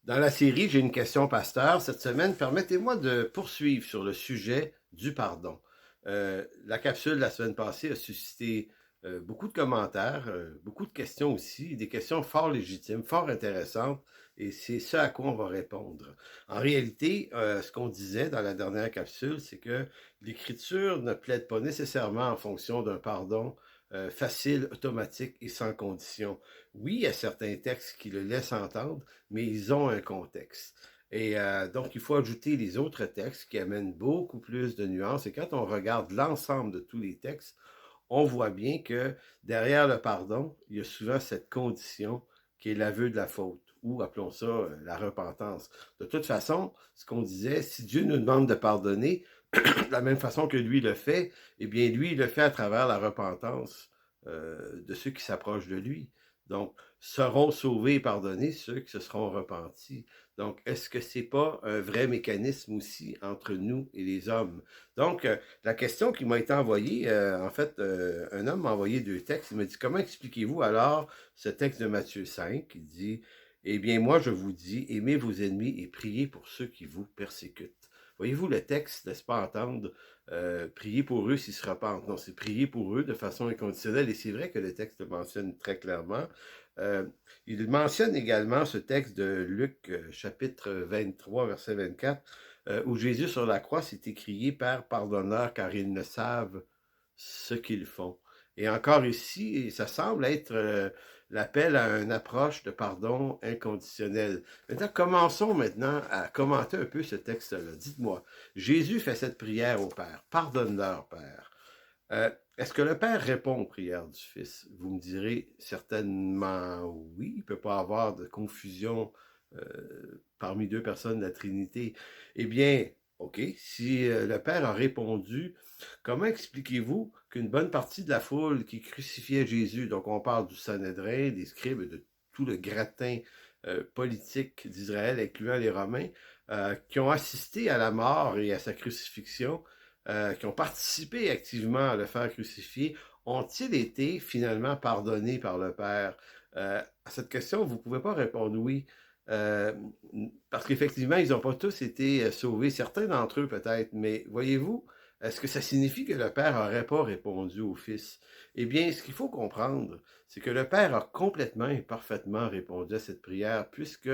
Dans la série, j'ai une question, pasteur. Cette semaine, permettez-moi de poursuivre sur le sujet du pardon. La capsule de la semaine passée a suscité beaucoup de commentaires, beaucoup de questions aussi, des questions fort légitimes, fort intéressantes, et c'est ce à quoi on va répondre. En réalité, ce qu'on disait dans la dernière capsule, c'est que l'Écriture ne plaide pas nécessairement en fonction d'un pardon facile, automatique et sans condition. Oui, il y a certains textes qui le laissent entendre, mais ils ont un contexte. Et donc, il faut ajouter les autres textes qui amènent beaucoup plus de nuances. Et quand on regarde l'ensemble de tous les textes, on voit bien que derrière le pardon, il y a souvent cette condition qui est l'aveu de la faute, ou appelons ça la repentance. De toute façon, ce qu'on disait, si Dieu nous demande de pardonner, de la même façon que lui le fait, eh bien, lui, il le fait à travers la repentance de ceux qui s'approchent de lui. Donc, seront sauvés et pardonnés ceux qui se seront repentis. Donc, est-ce que c'est pas un vrai mécanisme aussi entre nous et les hommes? Donc, la question qui m'a été envoyée, un homme m'a envoyé deux textes. Il m'a dit, comment expliquez-vous alors ce texte de Matthieu 5 qui dit, eh bien, moi, je vous dis, aimez vos ennemis et priez pour ceux qui vous persécutent. Voyez-vous, le texte ne laisse pas entendre prier pour eux s'ils se repentent. Non, c'est prier pour eux de façon inconditionnelle. Et c'est vrai que le texte le mentionne très clairement. Euh, il mentionne également ce texte de Luc, chapitre 23, verset 24, où Jésus sur la croix s'est écrié, Père, pardonne-leur, car ils ne savent ce qu'ils font. Et encore ici, ça semble être l'appel à une approche de pardon inconditionnel. Maintenant, commençons maintenant à commenter un peu ce texte-là. Dites-moi, Jésus fait cette prière au Père. Pardonne-leur, Père. Est-ce que le Père répond aux prières du Fils? Vous me direz certainement oui. Il ne peut pas avoir de confusion parmi deux personnes de la Trinité. Eh bien, OK, si le Père a répondu, comment expliquez-vous qu'une bonne partie de la foule qui crucifiait Jésus, donc on parle du Sanhédrin, des scribes, de tout le gratin politique d'Israël, incluant les Romains, qui ont assisté à la mort et à sa crucifixion, qui ont participé activement à le faire crucifier, ont-ils été finalement pardonnés par le Père? À cette question, vous ne pouvez pas répondre oui. Euh, Parce qu'effectivement, ils n'ont pas tous été sauvés, certains d'entre eux peut-être, mais voyez-vous, est-ce que ça signifie que le Père n'aurait pas répondu au Fils? Eh bien, ce qu'il faut comprendre, c'est que le Père a complètement et parfaitement répondu à cette prière, puisque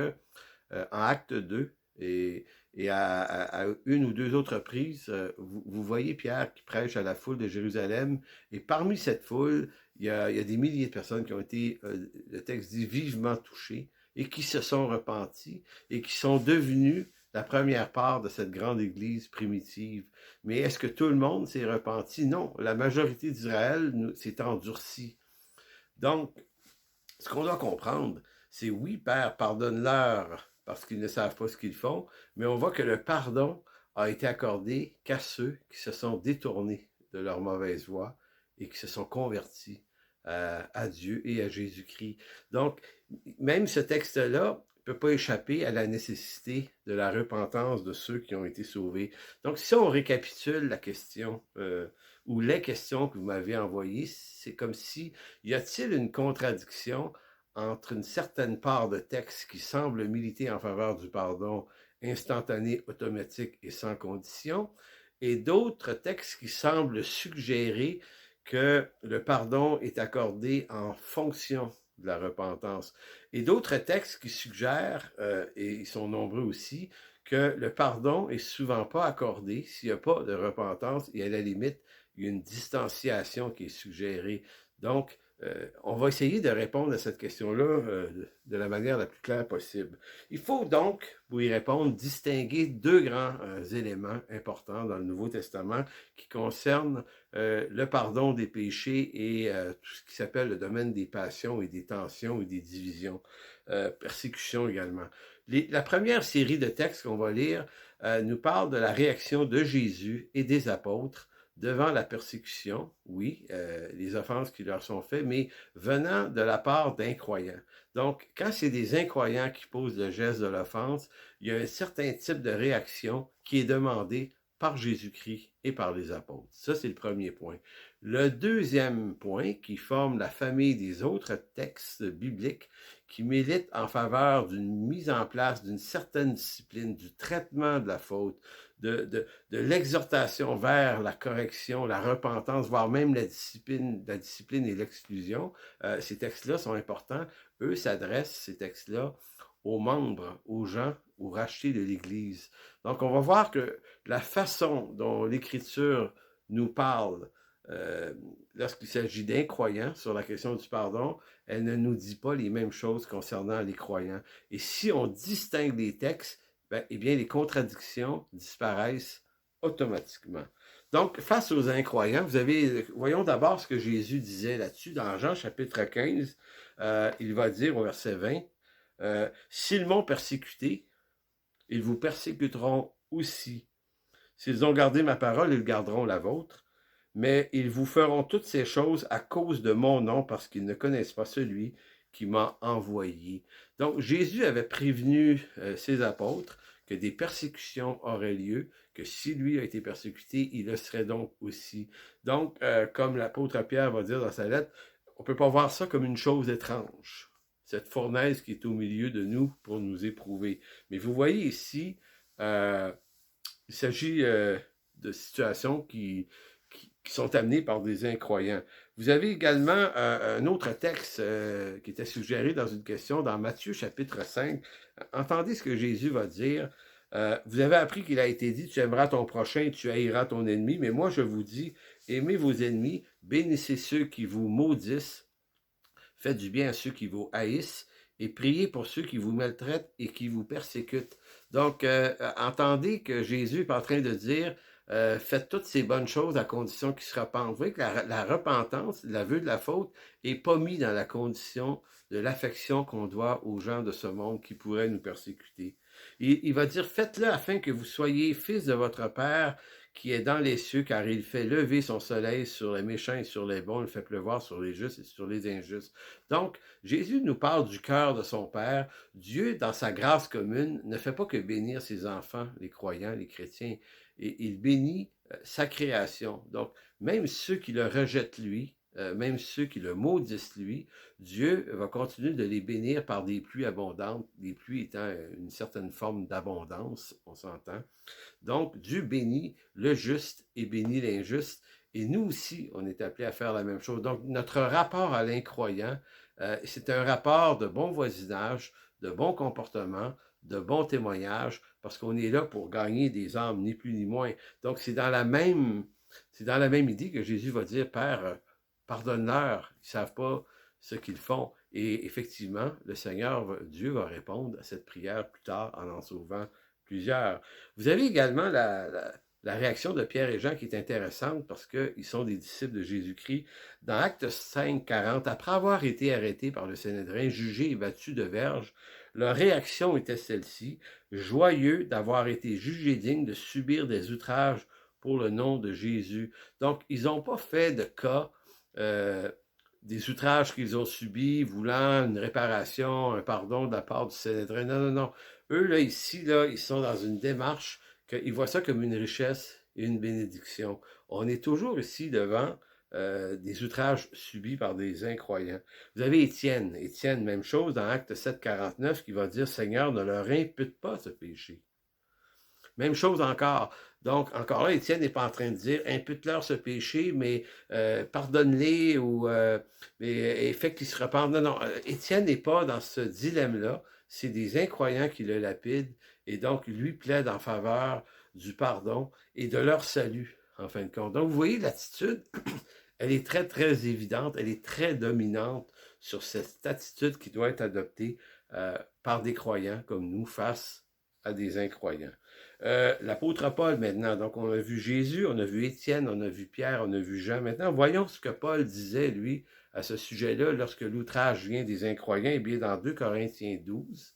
en acte 2 et à une ou deux autres reprises, vous voyez Pierre qui prêche à la foule de Jérusalem, et parmi cette foule, il y a des milliers de personnes qui ont été, le texte dit, vivement touchées, et qui se sont repentis, et qui sont devenus la première part de cette grande église primitive. Mais est-ce que tout le monde s'est repenti? Non, la majorité d'Israël s'est endurcie. Donc, ce qu'on doit comprendre, c'est oui, Père, pardonne-leur parce qu'ils ne savent pas ce qu'ils font, mais on voit que le pardon a été accordé qu'à ceux qui se sont détournés de leur mauvaise voie et qui se sont convertis à Dieu et à Jésus-Christ. Donc, même ce texte-là ne peut pas échapper à la nécessité de la repentance de ceux qui ont été sauvés. Donc, si on récapitule la question ou les questions que vous m'avez envoyées, c'est comme si y a-t-il une contradiction entre une certaine part de texte qui semble militer en faveur du pardon instantané, automatique et sans condition, et d'autres textes qui semblent suggérer que le pardon est accordé en fonction de la repentance. Et d'autres textes qui suggèrent, et ils sont nombreux aussi, que le pardon est souvent pas accordé s'il n'y a pas de repentance et à la limite, il y a une distanciation qui est suggérée. Donc, on va essayer de répondre à cette question-là de la manière la plus claire possible. Il faut donc, pour y répondre, distinguer deux grands éléments importants dans le Nouveau Testament qui concernent le pardon des péchés et tout ce qui s'appelle le domaine des passions et des tensions et des divisions, persécutions également. La première série de textes qu'on va lire nous parle de la réaction de Jésus et des apôtres devant la persécution, oui, les offenses qui leur sont faites, mais venant de la part d'incroyants. Donc, quand c'est des incroyants qui posent le geste de l'offense, il y a un certain type de réaction qui est demandé par Jésus-Christ et par les apôtres. Ça, c'est le premier point. Le deuxième point, qui forme la famille des autres textes bibliques, qui militent en faveur d'une mise en place d'une certaine discipline, du traitement de la faute, de l'exhortation vers la correction, la repentance, voire même la discipline et l'exclusion. Ces textes-là sont importants. Eux s'adressent, ces textes-là, aux membres, aux gens, aux rachetés de l'Église. Donc, on va voir que la façon dont l'Écriture nous parle lorsqu'il s'agit d'incroyants sur la question du pardon, elle ne nous dit pas les mêmes choses concernant les croyants. Et si on distingue les textes, eh bien, les contradictions disparaissent automatiquement. Donc, face aux incroyants, voyons d'abord ce que Jésus disait là-dessus. Dans Jean chapitre 15, il va dire au verset 20, s'ils m'ont persécuté, ils vous persécuteront aussi. S'ils ont gardé ma parole, ils garderont la vôtre. Mais ils vous feront toutes ces choses à cause de mon nom, parce qu'ils ne connaissent pas celui qui m'a envoyé. Donc, Jésus avait prévenu ses apôtres que des persécutions auraient lieu, que si lui a été persécuté, il le serait donc aussi. Donc, comme l'apôtre Pierre va dire dans sa lettre, on ne peut pas voir ça comme une chose étrange, cette fournaise qui est au milieu de nous pour nous éprouver. Mais vous voyez ici, il s'agit de situations qui sont amenés par des incroyants. Vous avez également un autre texte qui était suggéré dans une question dans Matthieu chapitre 5. Entendez ce que Jésus va dire. Vous avez appris qu'il a été dit, tu aimeras ton prochain et tu haïras ton ennemi, mais moi je vous dis, aimez vos ennemis, bénissez ceux qui vous maudissent, faites du bien à ceux qui vous haïssent et priez pour ceux qui vous maltraitent et qui vous persécutent. Donc, entendez que Jésus est en train de dire, faites toutes ces bonnes choses à condition qu'ils se repentent. Vous voyez que la repentance, l'aveu de la faute, n'est pas mis dans la condition de l'affection qu'on doit aux gens de ce monde qui pourraient nous persécuter. Il va dire, faites-le afin que vous soyez fils de votre Père qui est dans les cieux, car il fait lever son soleil sur les méchants et sur les bons, il fait pleuvoir sur les justes et sur les injustes. Donc, Jésus nous parle du cœur de son Père. Dieu, dans sa grâce commune, ne fait pas que bénir ses enfants, les croyants, les chrétiens, et il bénit sa création. Donc, même ceux qui le rejettent lui, même ceux qui le maudissent lui, Dieu va continuer de les bénir par des pluies abondantes, les pluies étant une certaine forme d'abondance, on s'entend. Donc, Dieu bénit le juste et bénit l'injuste, et nous aussi, on est appelés à faire la même chose. Donc, notre rapport à l'incroyant, c'est un rapport de bon voisinage, de bon comportement, de bons témoignages, parce qu'on est là pour gagner des âmes, ni plus ni moins. Donc, c'est dans la même idée que Jésus va dire, Père, pardonne-leur, ils ne savent pas ce qu'ils font. Et effectivement, le Seigneur, Dieu, va répondre à cette prière plus tard en sauvant plusieurs. Vous avez également la réaction de Pierre et Jean qui est intéressante parce qu'ils sont des disciples de Jésus-Christ. Dans Actes 5, 40, après avoir été arrêtés par le Sanhédrin, jugés et battus de verge, leur réaction était celle-ci, joyeux d'avoir été jugés dignes de subir des outrages pour le nom de Jésus. Donc, ils n'ont pas fait de cas des outrages qu'ils ont subis, voulant une réparation, un pardon de la part du Sanhédrin. Non, non, non. Eux, là, ici, là, ils sont dans une démarche qu'ils voient ça comme une richesse et une bénédiction. On est toujours ici devant des outrages subis par des incroyants. Vous avez Étienne, même chose dans Acte 7, 49, qui va dire « Seigneur, ne leur impute pas ce péché ». Même chose encore. Donc, encore là, Étienne n'est pas en train de dire « impute-leur ce péché, mais pardonne-les ou et fait qu'ils se repentent ». Non, non, Étienne n'est pas dans ce dilemme-là. C'est des incroyants qui le lapident et donc lui plaide en faveur du pardon et de leur salut, en fin de compte. Donc, vous voyez, l'attitude, elle est très, très évidente, elle est très dominante sur cette attitude qui doit être adoptée par des croyants comme nous face à des incroyants. L'apôtre Paul maintenant, donc on a vu Jésus, on a vu Étienne, on a vu Pierre, on a vu Jean. Maintenant, voyons ce que Paul disait, lui, à ce sujet-là, lorsque l'outrage vient des incroyants. Eh bien, dans 2 Corinthiens 12,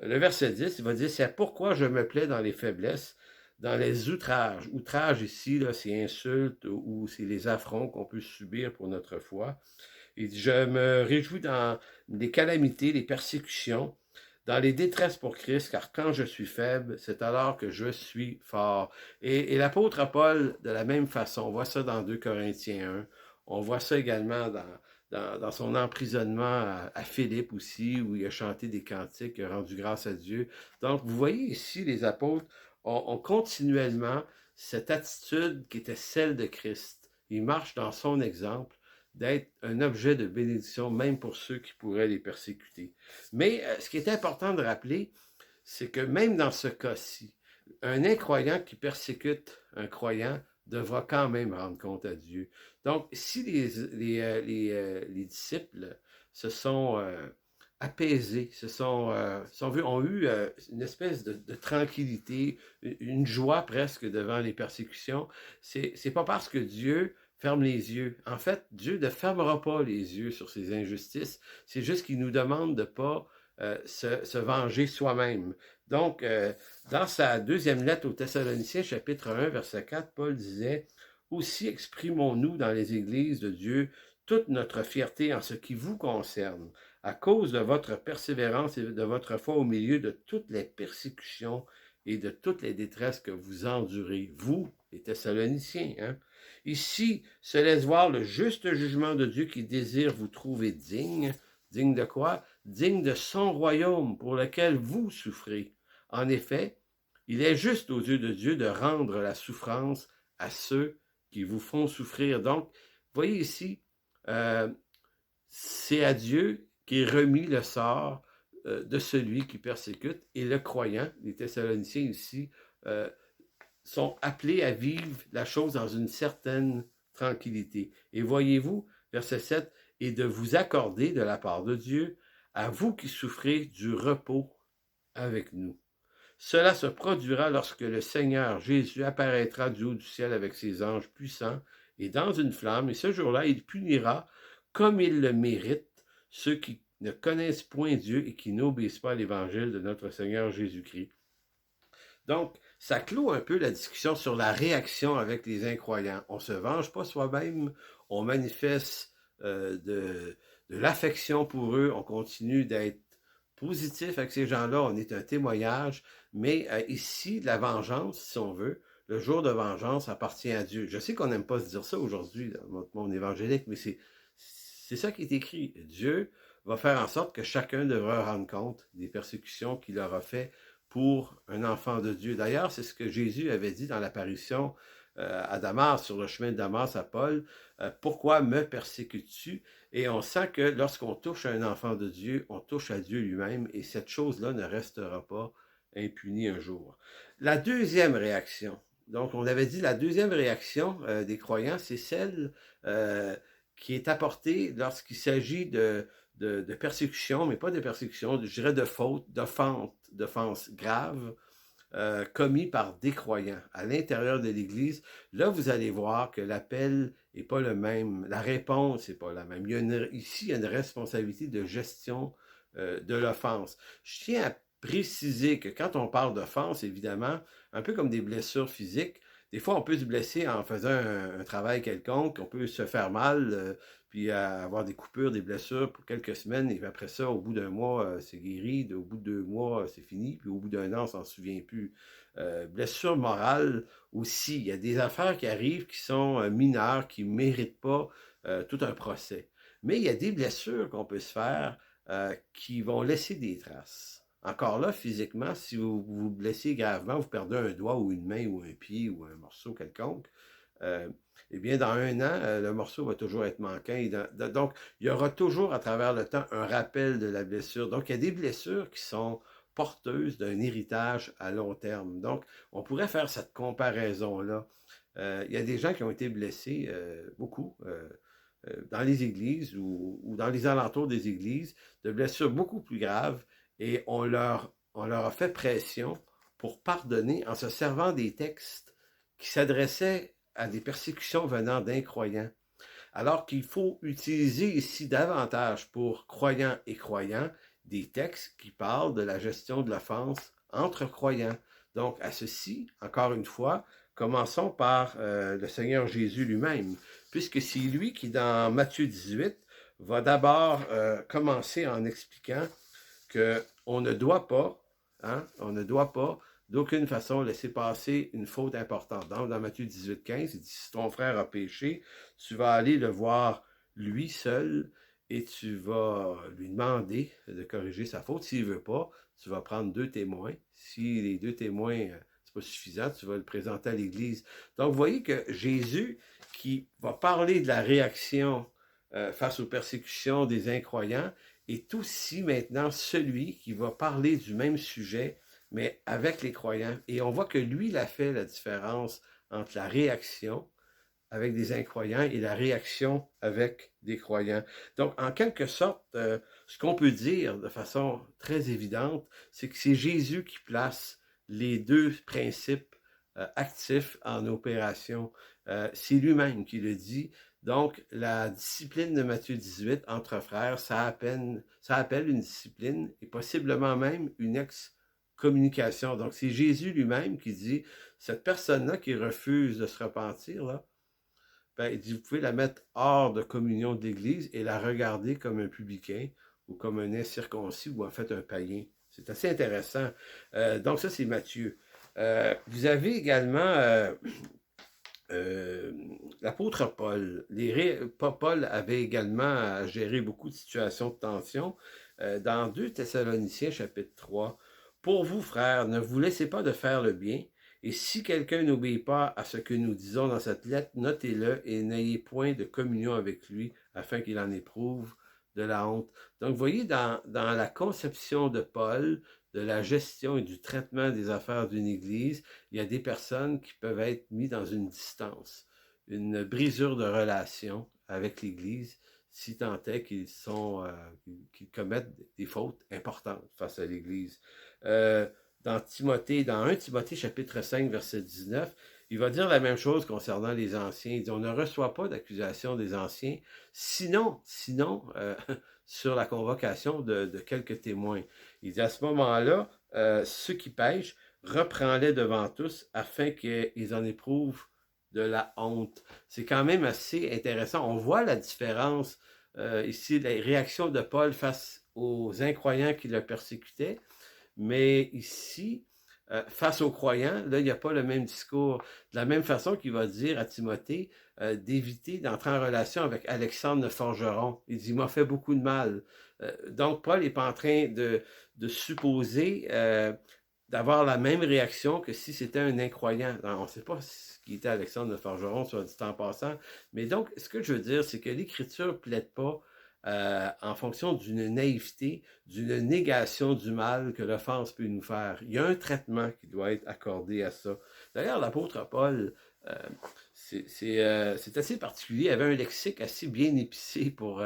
le verset 10, il va dire « C'est pourquoi je me plais dans les faiblesses, dans les outrages. » Outrage ici, là, c'est insultes ou c'est les affronts qu'on peut subir pour notre foi. Il dit « Je me réjouis dans les calamités, les persécutions, dans les détresses pour Christ, car quand je suis faible, c'est alors que je suis fort. » Et l'apôtre Paul, de la même façon, on voit ça dans 2 Corinthiens 1, on voit ça également dans son emprisonnement à Philippe aussi, où il a chanté des cantiques, il a rendu grâce à Dieu. Donc, vous voyez ici, les apôtres ont continuellement cette attitude qui était celle de Christ. Ils marchent dans son exemple d'être un objet de bénédiction, même pour ceux qui pourraient les persécuter. Mais ce qui est important de rappeler, c'est que même dans ce cas-ci, un incroyant qui persécute un croyant devra quand même rendre compte à Dieu. Donc, si les disciples se sont apaisés, ont eu une espèce de tranquillité, une joie presque devant les persécutions, c'est pas parce que Dieu ferme les yeux. En fait, Dieu ne fermera pas les yeux sur ces injustices. C'est juste qu'il nous demande de ne pas se venger soi-même. Donc, dans sa deuxième lettre aux Thessaloniciens, chapitre 1, verset 4, Paul disait « Aussi exprimons-nous dans les églises de Dieu toute notre fierté en ce qui vous concerne, à cause de votre persévérance et de votre foi au milieu de toutes les persécutions et de toutes les détresses que vous endurez, vous, les Thessaloniciens. Hein? Ici se laisse voir le juste jugement de Dieu qui désire vous trouver digne. Digne de quoi? Digne de son royaume pour lequel vous souffrez. En effet, il est juste aux yeux de Dieu de rendre la souffrance à ceux qui vous font souffrir. Donc, voyez ici, c'est à Dieu qu'est remis le sort de celui qui persécute, et le croyant, les Thessaloniciens ici, sont appelés à vivre la chose dans une certaine tranquillité. Et voyez-vous, verset 7, et de vous accorder de la part de Dieu, à vous qui souffrez, du repos avec nous. Cela se produira lorsque le Seigneur Jésus apparaîtra du haut du ciel avec ses anges puissants et dans une flamme, et ce jour-là, il punira, comme il le mérite, ceux qui ne connaissent point Dieu et qui n'obéissent pas à l'évangile de notre Seigneur Jésus-Christ. Donc, ça clôt un peu la discussion sur la réaction avec les incroyants. On ne se venge pas soi-même, on manifeste de l'affection pour eux, on continue d'être positif avec ces gens-là, on est un témoignage, mais ici, la vengeance, si on veut, le jour de vengeance appartient à Dieu. Je sais qu'on n'aime pas se dire ça aujourd'hui dans notre monde évangélique, mais c'est ça qui est écrit. Dieu va faire en sorte que chacun devra rendre compte des persécutions qu'il aura fait pour un enfant de Dieu. D'ailleurs, c'est ce que Jésus avait dit dans l'apparition à Damas, sur le chemin de Damas à Paul. Pourquoi me persécutes-tu? Et on sent que lorsqu'on touche à un enfant de Dieu, on touche à Dieu lui-même, et cette chose-là ne restera pas impunie un jour. La deuxième réaction, donc on avait dit la deuxième réaction des croyants, c'est celle qui est apportée lorsqu'il s'agit de persécution, mais pas de persécution, je dirais de faute, d'offense grave, commis par des croyants à l'intérieur de l'Église. Là, vous allez voir que l'appel n'est pas le même, la réponse n'est pas la même. Ici, il y a une responsabilité de gestion de l'offense. Je tiens à préciser que quand on parle d'offense, évidemment, un peu comme des blessures physiques, des fois, on peut se blesser en faisant un travail quelconque, on peut se faire mal, puis avoir des coupures, des blessures pour quelques semaines, et après ça, au bout d'un mois, c'est guéri, au bout de 2 mois, c'est fini, puis au bout d'un an, on s'en souvient plus. Blessure morale aussi, il y a des affaires qui arrivent qui sont mineures, qui ne méritent pas tout un procès. Mais il y a des blessures qu'on peut se faire qui vont laisser des traces. Encore là, physiquement, si vous vous blessez gravement, vous perdez un doigt ou une main ou un pied ou un morceau quelconque, eh bien, dans un an, le morceau va toujours être manquant. Donc, il y aura toujours à travers le temps un rappel de la blessure. Donc, il y a des blessures qui sont porteuses d'un héritage à long terme. Donc, on pourrait faire cette comparaison-là. Il y a des gens qui ont été blessés, beaucoup, dans les églises ou dans les alentours des églises, de blessures beaucoup plus graves, et on leur a fait pression pour pardonner en se servant des textes qui s'adressaient à des persécutions venant d'incroyants. Alors qu'il faut utiliser ici davantage pour croyants et croyants des textes qui parlent de la gestion de l'offense entre croyants. Donc, à ceci, encore une fois, commençons par le Seigneur Jésus lui-même, puisque c'est lui qui, dans Matthieu 18, va d'abord commencer en expliquant qu'on ne doit pas, on ne doit pas d'aucune façon laisser passer une faute importante. Donc, dans Matthieu 18, 15, il dit, si ton frère a péché, tu vas aller le voir lui seul, et tu vas lui demander de corriger sa faute. S'il ne veut pas, tu vas prendre 2 témoins. Si les 2 témoins, c'est pas suffisant, tu vas le présenter à l'Église. Donc, vous voyez que Jésus, qui va parler de la réaction face aux persécutions des incroyants, est aussi maintenant celui qui va parler du même sujet, mais avec les croyants. Et on voit que lui, il a fait la différence entre la réaction avec des incroyants et la réaction avec des croyants. Donc, en quelque sorte, ce qu'on peut dire de façon très évidente, c'est que c'est Jésus qui place les 2 principes actifs en opération. C'est lui-même qui le dit. Donc, la discipline de Matthieu 18, entre frères, ça appelle une discipline et possiblement même une excommunication. Donc, c'est Jésus lui-même qui dit, cette personne-là qui refuse de se repentir, là, ben, il dit, vous pouvez la mettre hors de communion de l'Église et la regarder comme un publicain ou comme un incirconcis ou en fait un païen. C'est assez intéressant. Donc ça, c'est Matthieu. Vous avez également l'apôtre Paul. Paul avait également géré beaucoup de situations de tension. Dans 2 Thessaloniciens, chapitre 3, « Pour vous, frères, ne vous laissez pas de faire le bien, et si quelqu'un n'obéit pas à ce que nous disons dans cette lettre, notez-le et n'ayez point de communion avec lui, afin qu'il en éprouve de la honte. » Donc, vous voyez, dans la conception de Paul, de la gestion et du traitement des affaires d'une Église, il y a des personnes qui peuvent être mises dans une distance, une brisure de relation avec l'Église, si tant est qu'ils commettent des fautes importantes face à l'Église. Dans 1 Timothée chapitre 5, verset 19, il va dire la même chose concernant les anciens. Il dit, on ne reçoit pas d'accusation des anciens, sinon sur la convocation de quelques témoins. Il dit, à ce moment-là, ceux qui pêchent, reprends-les devant tous afin qu'ils en éprouvent de la honte. C'est quand même assez intéressant. On voit la différence ici, la réaction de Paul face aux incroyants qui le persécutaient, mais ici, face aux croyants, là, il n'y a pas le même discours. De la même façon qu'il va dire à Timothée d'éviter d'entrer en relation avec Alexandre le forgeron. Il dit, il m'a fait beaucoup de mal. Donc, Paul n'est pas en train de supposer d'avoir la même réaction que si c'était un incroyant. Alors, on ne sait pas ce qui était Alexandre le forgeron, soit dit en passant. Mais donc, ce que je veux dire, c'est que l'Écriture ne plaide pas en fonction d'une naïveté, d'une négation du mal que l'offense peut nous faire. Il y a un traitement qui doit être accordé à ça. D'ailleurs, l'apôtre Paul, c'est assez particulier. Il avait un lexique assez bien épicé pour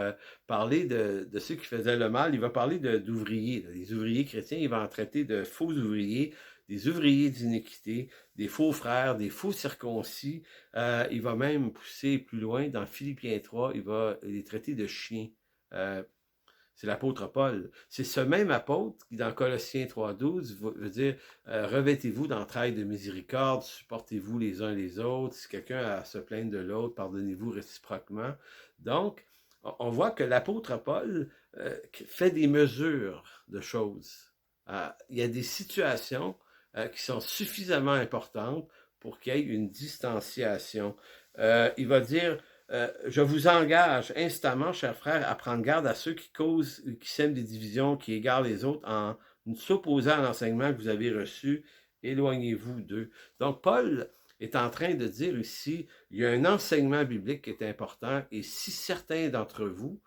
parler de ceux qui faisaient le mal. Il va parler d'ouvriers, des ouvriers chrétiens. Il va en traiter de faux ouvriers, des ouvriers d'iniquité, des faux frères, des faux circoncis. Il va même pousser plus loin. Dans Philippiens 3, il va les traiter de chiens. C'est l'apôtre Paul. C'est ce même apôtre qui, dans Colossiens 3,12, veut dire revêtez-vous d'entrailles de miséricorde, supportez-vous les uns les autres. Si quelqu'un a à se plaindre de l'autre, pardonnez-vous réciproquement. Donc, on voit que l'apôtre Paul fait des mesures de choses. Il y a des situations qui sont suffisamment importantes pour qu'il y ait une distanciation. Il va dire je vous engage instamment, chers frères, à prendre garde à ceux qui causent, qui sèment des divisions, qui égarent les autres en s'opposant à l'enseignement que vous avez reçu. Éloignez-vous d'eux. Donc, Paul est en train de dire ici, il y a un enseignement biblique qui est important, et si certains d'entre vous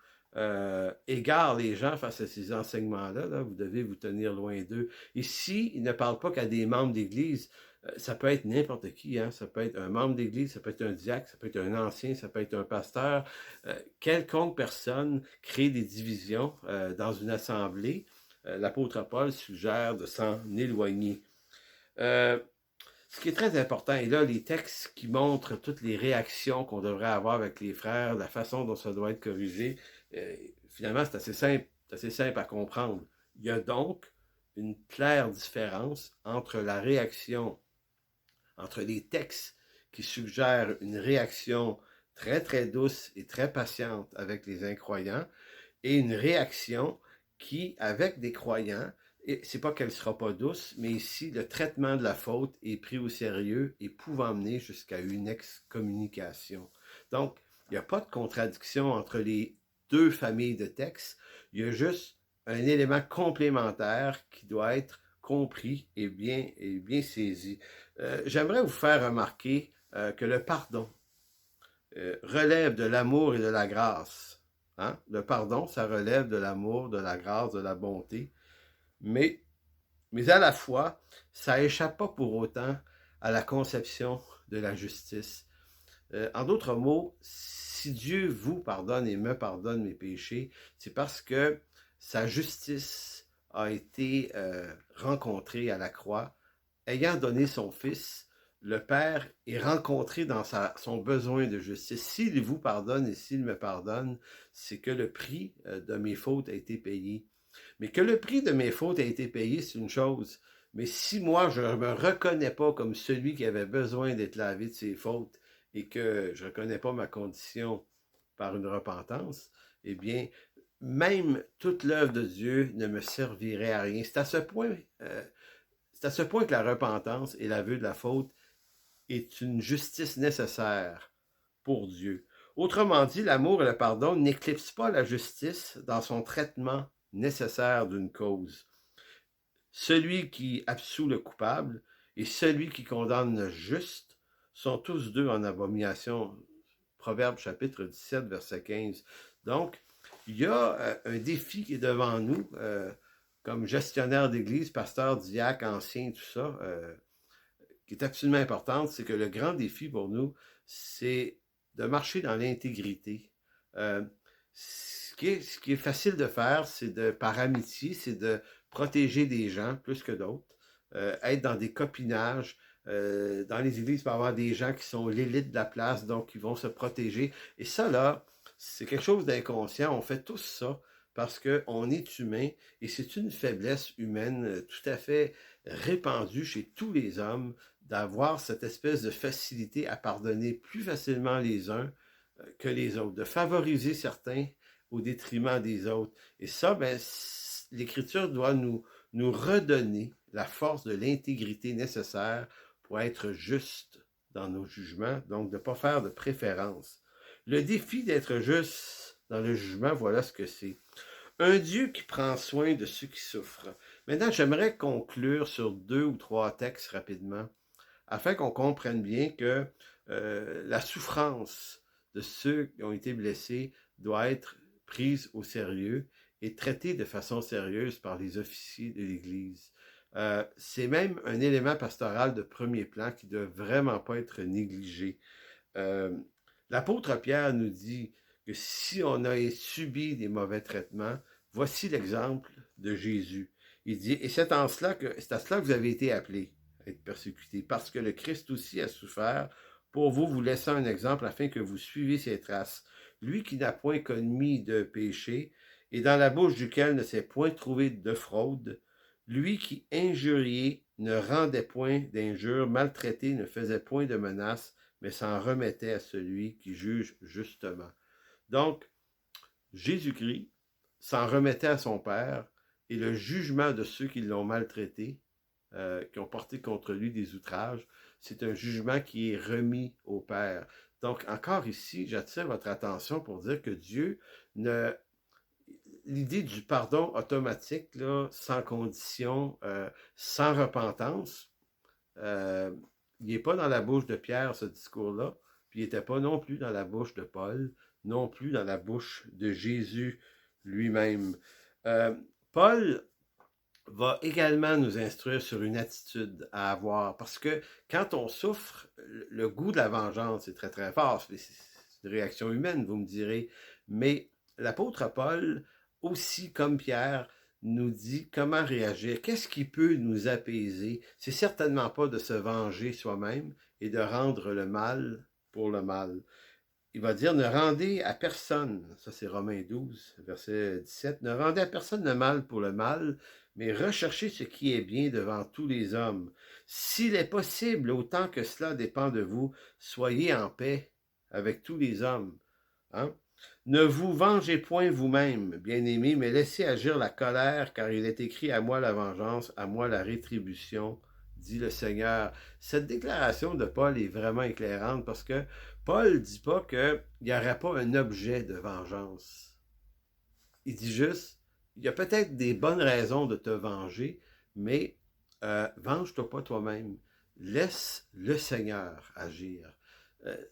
égarent les gens face à ces enseignements-là, là, vous devez vous tenir loin d'eux. Ici, il ne parle pas qu'à des membres d'Église. Ça peut être n'importe qui, hein? Ça peut être un membre d'église, ça peut être un diacre, ça peut être un ancien, ça peut être un pasteur. Quelconque personne crée des divisions dans une assemblée. L'apôtre Paul suggère de s'en éloigner. Ce qui est très important, et là, les textes qui montrent toutes les réactions qu'on devrait avoir avec les frères, la façon dont ça doit être corrigé, finalement, c'est assez simple à comprendre. Il y a donc une claire différence entre la réaction entre les textes qui suggèrent une réaction très, très douce et très patiente avec les incroyants et une réaction qui, avec des croyants, et c'est pas qu'elle sera pas douce, mais ici, le traitement de la faute est pris au sérieux et pouvant mener jusqu'à une excommunication. Donc, il n'y a pas de contradiction entre les deux familles de textes. Il y a juste un élément complémentaire qui doit être compris et bien saisi. J'aimerais vous faire remarquer que le pardon relève de l'amour et de la grâce. Hein? Le pardon, ça relève de l'amour, de la grâce, de la bonté. Mais à la fois, ça échappe pas pour autant à la conception de la justice. En d'autres mots, si Dieu vous pardonne et me pardonne mes péchés, c'est parce que sa justice a été rencontrée à la croix, ayant donné son Fils. Le Père est rencontré dans son besoin de justice. S'il vous pardonne et s'il me pardonne, c'est que le prix de mes fautes a été payé. Mais que le prix de mes fautes a été payé, c'est une chose. Mais si moi, je ne me reconnais pas comme celui qui avait besoin d'être lavé de ses fautes et que je ne reconnais pas ma condition par une repentance, eh bien, même toute l'œuvre de Dieu ne me servirait à rien. C'est à ce point que la repentance et l'aveu de la faute est une justice nécessaire pour Dieu. Autrement dit, l'amour et le pardon n'éclipsent pas la justice dans son traitement nécessaire d'une cause. Celui qui absout le coupable et celui qui condamne le juste sont tous deux en abomination. Proverbe chapitre 17, verset 15. Donc, il y a un défi qui est devant nous, comme gestionnaire d'église, pasteur, diacre, ancien, tout ça, qui est absolument importante, c'est que le grand défi pour nous, c'est de marcher dans l'intégrité. Ce qui est facile de faire, c'est par amitié, c'est de protéger des gens plus que d'autres, être dans des copinages. Dans les églises, il peut y avoir des gens qui sont l'élite de la place, donc ils vont se protéger. Et ça, là, c'est quelque chose d'inconscient. On fait tous ça parce qu'on est humain et c'est une faiblesse humaine tout à fait répandue chez tous les hommes d'avoir cette espèce de facilité à pardonner plus facilement les uns que les autres, de favoriser certains au détriment des autres. Et ça, ben, l'Écriture doit nous redonner la force de l'intégrité nécessaire pour être juste dans nos jugements, donc de ne pas faire de préférence. Le défi d'être juste dans le jugement, voilà ce que c'est. Un Dieu qui prend soin de ceux qui souffrent. Maintenant, j'aimerais conclure sur 2 ou 3 textes rapidement, afin qu'on comprenne bien que la souffrance de ceux qui ont été blessés doit être prise au sérieux et traitée de façon sérieuse par les officiers de l'Église. C'est même un élément pastoral de premier plan qui ne doit vraiment pas être négligé. L'apôtre Pierre nous dit que si on a subi des mauvais traitements, voici l'exemple de Jésus. Il dit, et c'est à cela que vous avez été appelés, à être persécutés, parce que le Christ aussi a souffert pour vous laissant un exemple afin que vous suiviez ses traces. Lui qui n'a point commis de péché, et dans la bouche duquel ne s'est point trouvé de fraude, lui qui injuriait ne rendait point d'injures, maltraité ne faisait point de menaces, mais s'en remettait à celui qui juge justement. Donc, Jésus-Christ s'en remettait à son Père, et le jugement de ceux qui l'ont maltraité, qui ont porté contre lui des outrages, c'est un jugement qui est remis au Père. Donc, encore ici, j'attire votre attention pour dire que Dieu ne... L'idée du pardon automatique, là, sans condition, sans repentance, il n'est pas dans la bouche de Pierre, ce discours-là, puis il n'était pas non plus dans la bouche de Paul, non plus dans la bouche de Jésus lui-même. Paul va également nous instruire sur une attitude à avoir, parce que quand on souffre, le goût de la vengeance est très très fort, c'est une réaction humaine, vous me direz, mais l'apôtre Paul, aussi comme Pierre, nous dit comment réagir, qu'est-ce qui peut nous apaiser. C'est certainement pas de se venger soi-même et de rendre le mal pour le mal. Il va dire, ne rendez à personne, ça c'est Romains 12, verset 17, ne rendez à personne le mal pour le mal, mais recherchez ce qui est bien devant tous les hommes. S'il est possible, autant que cela dépend de vous, soyez en paix avec tous les hommes. Hein? Ne vous vengez point vous-même, bien-aimés, mais laissez agir la colère, car il est écrit à moi la vengeance, à moi la rétribution, dit le Seigneur. Cette déclaration de Paul est vraiment éclairante parce que Paul ne dit pas qu'il n'y aurait pas un objet de vengeance. Il dit juste, il y a peut-être des bonnes raisons de te venger, mais venge-toi pas toi-même. Laisse le Seigneur agir.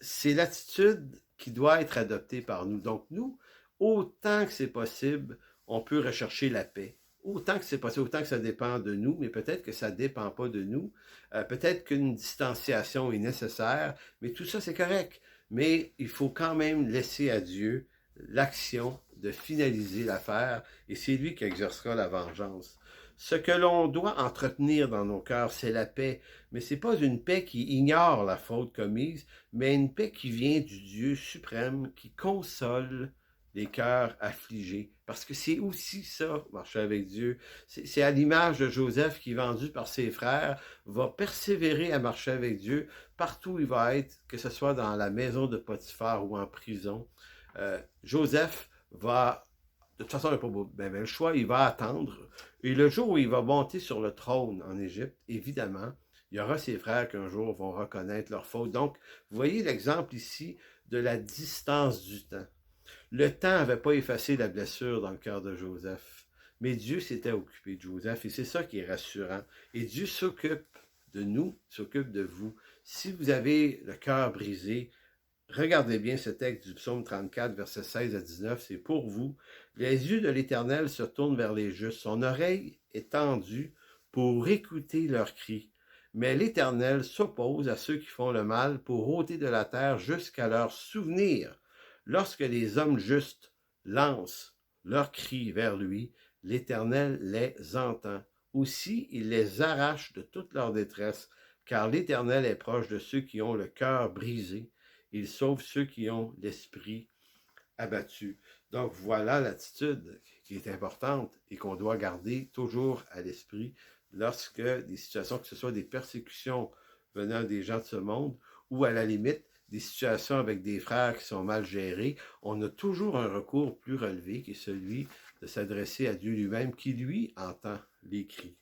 C'est l'attitude qui doit être adoptée par nous. Donc nous, autant que c'est possible, on peut rechercher la paix. Autant que c'est possible, autant que ça dépend de nous, mais peut-être que ça ne dépend pas de nous. Peut-être qu'une distanciation est nécessaire, mais tout ça, c'est correct. Mais il faut quand même laisser à Dieu l'action de finaliser l'affaire, et c'est lui qui exercera la vengeance. Ce que l'on doit entretenir dans nos cœurs, c'est la paix, mais ce n'est pas une paix qui ignore la faute commise, mais une paix qui vient du Dieu suprême, qui console les cœurs affligés. Parce que c'est aussi ça, marcher avec Dieu. C'est à l'image de Joseph qui, vendu par ses frères, va persévérer à marcher avec Dieu partout où il va être, que ce soit dans la maison de Potiphar ou en prison. Joseph va, de toute façon, il n'a pas le choix, il va attendre. Et le jour où il va monter sur le trône en Égypte, évidemment, il y aura ses frères qui un jour vont reconnaître leur faute. Donc, vous voyez l'exemple ici de la distance du temps. Le temps n'avait pas effacé la blessure dans le cœur de Joseph, mais Dieu s'était occupé de Joseph, et c'est ça qui est rassurant. Et Dieu s'occupe de nous, s'occupe de vous. Si vous avez le cœur brisé, regardez bien ce texte du psaume 34, versets 16 à 19, c'est pour vous. Les yeux de l'Éternel se tournent vers les justes, son oreille est tendue pour écouter leurs cris. Mais l'Éternel s'oppose à ceux qui font le mal pour ôter de la terre jusqu'à leur souvenir. Lorsque les hommes justes lancent leurs cris vers lui, l'Éternel les entend. Aussi, il les arrache de toute leur détresse, car l'Éternel est proche de ceux qui ont le cœur brisé. Il sauve ceux qui ont l'esprit abattu. Donc voilà l'attitude qui est importante et qu'on doit garder toujours à l'esprit lorsque des situations, que ce soit des persécutions venant des gens de ce monde ou à la limite des situations avec des frères qui sont mal gérés, on a toujours un recours plus relevé qui est celui de s'adresser à Dieu lui-même qui, lui, entend les cris.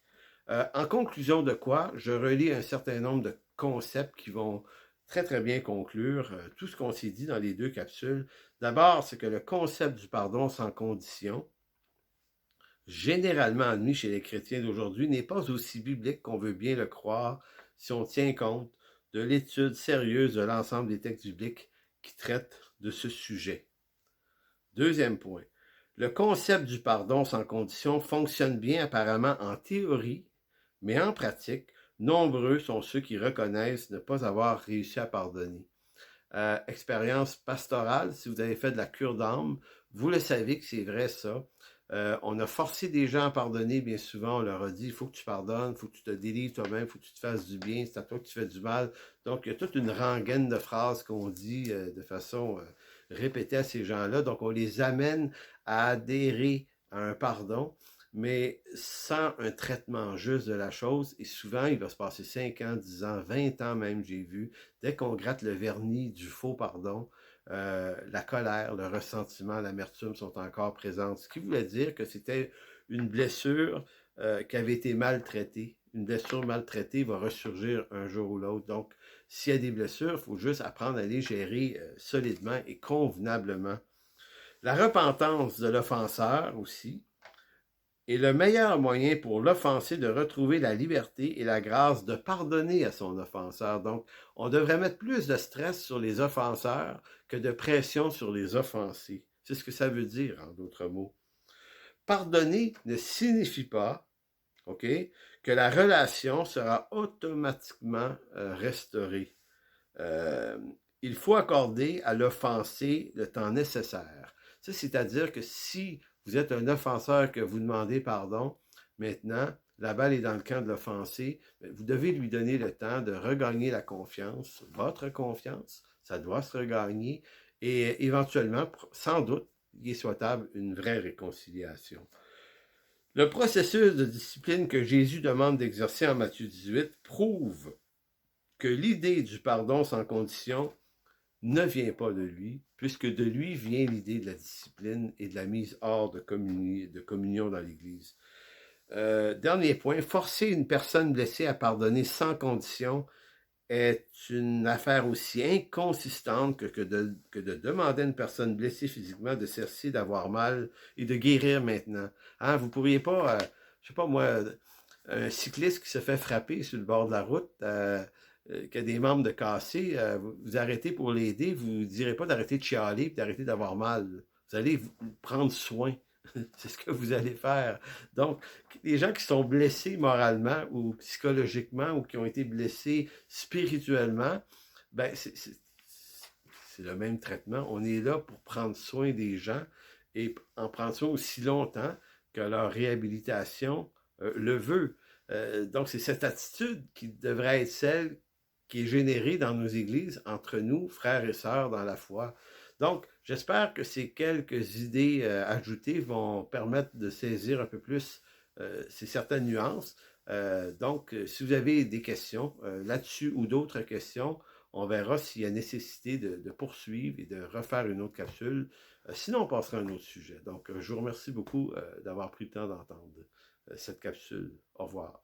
En conclusion de quoi, je relis un certain nombre de concepts qui vont très, très bien conclure tout ce qu'on s'est dit dans les deux capsules. D'abord, c'est que le concept du pardon sans condition, généralement admis chez les chrétiens d'aujourd'hui, n'est pas aussi biblique qu'on veut bien le croire si on tient compte de l'étude sérieuse de l'ensemble des textes bibliques qui traitent de ce sujet. Deuxième point, le concept du pardon sans condition fonctionne bien apparemment en théorie, mais en pratique, nombreux sont ceux qui reconnaissent ne pas avoir réussi à pardonner. Expérience pastorale, si vous avez fait de la cure d'âme, vous le savez que c'est vrai ça. On a forcé des gens à pardonner bien souvent, on leur a dit, il faut que tu pardonnes, il faut que tu te délivres toi-même, il faut que tu te fasses du bien, c'est à toi que tu fais du mal. Donc, il y a toute une rengaine de phrases qu'on dit de façon répétée à ces gens-là. Donc, on les amène à adhérer à un pardon, mais sans un traitement juste de la chose. Et souvent, il va se passer 5 ans, 10 ans, 20 ans même, j'ai vu, dès qu'on gratte le vernis du faux pardon, la colère, le ressentiment, l'amertume sont encore présentes. Ce qui voulait dire que c'était une blessure qui avait été maltraitée. Une blessure maltraitée va ressurgir un jour ou l'autre. Donc, s'il y a des blessures, il faut juste apprendre à les gérer solidement et convenablement. La repentance de l'offenseur aussi est le meilleur moyen pour l'offensé de retrouver la liberté et la grâce de pardonner à son offenseur. Donc, on devrait mettre plus de stress sur les offenseurs que de pression sur les offensés. C'est ce que ça veut dire, en d'autres mots. Pardonner ne signifie pas, OK, que la relation sera automatiquement restaurée. Il faut accorder à l'offensé le temps nécessaire. Ça, c'est-à-dire que si vous êtes un offenseur que vous demandez pardon, maintenant, la balle est dans le camp de l'offensé, vous devez lui donner le temps de regagner la confiance, votre confiance, ça doit se regagner, et éventuellement, sans doute, il est souhaitable une vraie réconciliation. Le processus de discipline que Jésus demande d'exercer en Matthieu 18 prouve que l'idée du pardon sans condition ne vient pas de lui, puisque de lui vient l'idée de la discipline et de la mise hors de communion dans l'Église. Dernier point, forcer une personne blessée à pardonner sans condition est une affaire aussi inconsistante que de demander à une personne blessée physiquement de cesser d'avoir mal et de guérir maintenant. Hein, vous ne pourriez pas, je sais pas moi, un cycliste qui se fait frapper sur le bord de la route, qui a des membres de cassés, vous arrêtez pour l'aider, vous ne direz pas d'arrêter de chialer et d'arrêter d'avoir mal. Vous allez vous prendre soin. C'est ce que vous allez faire. Donc, les gens qui sont blessés moralement ou psychologiquement ou qui ont été blessés spirituellement, ben c'est le même traitement. On est là pour prendre soin des gens et en prendre soin aussi longtemps que leur réhabilitation le veut. Donc, c'est cette attitude qui devrait être celle qui est générée dans nos églises entre nous, frères et sœurs dans la foi. Donc, j'espère que ces quelques idées ajoutées vont permettre de saisir un peu plus ces certaines nuances. Donc, si vous avez des questions là-dessus ou d'autres questions, on verra s'il y a nécessité de poursuivre et de refaire une autre capsule. Sinon, on passera à un autre sujet. Donc, je vous remercie beaucoup d'avoir pris le temps d'entendre cette capsule. Au revoir.